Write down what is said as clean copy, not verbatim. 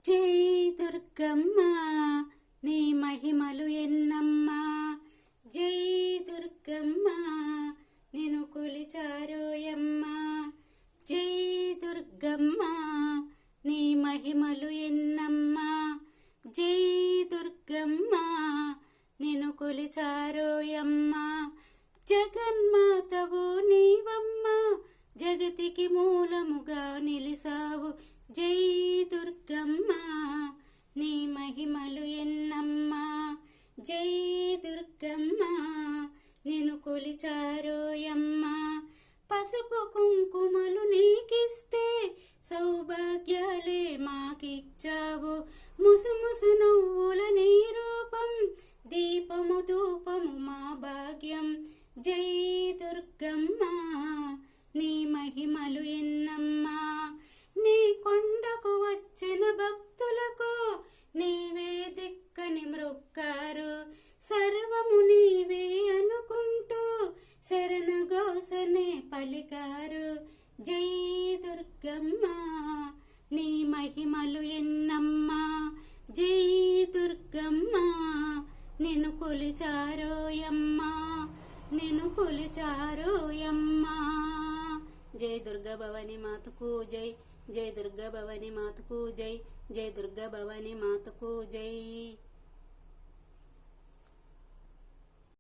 జై దుర్గమ్మ నీ మహిమలు ఎన్నమ్మా, జై దుర్గమ్మ నిన్ను కొలిచారోయమ్మ, జై దుర్గమ్మ నీ మహిమలు ఎన్నమ్మా, జై దుర్గమ్మ నిన్ను కొలిచారోయమ్మ. జగన్మాతవు నీవమ్మ, జగతికి మూలముగా నిలిసావు, జై దుర్గమ్మ నీ మహిమలు ఎన్నమ్మా, జై దుర్గమ్మ నిన్ను కొలిచారోయమ్మ. పసుపు కుంకుమలు నీకిస్తే సౌభాగ్యాలే మాకిచ్చావు, ముసుముసు నవ్వుల నీ రూపం దీపము ధూపము మా భాగ్యం, జై దుర్గమ్మ నీ మహిమలు ఎన్నమ్మా. నీ కొండకు వచ్చిన భక్తులకు నీవే దిక్కని మ్రొక్కారు, సర్వము నీవే అనుకుంటూ శరణఘోషనే పలికారు, జై దుర్గమ్మ నీ మహిమలు ఎన్నమ్మా, జై దుర్గమ్మ నిన్ను కొలిచారోయమ్మా, నిన్ను కొలిచారోయమ్మా. జై దుర్గా భవాని మాతకు జై, జై దుర్గా భవాని మాతకు జై, జై దుర్గా భవాని మాతకు జై.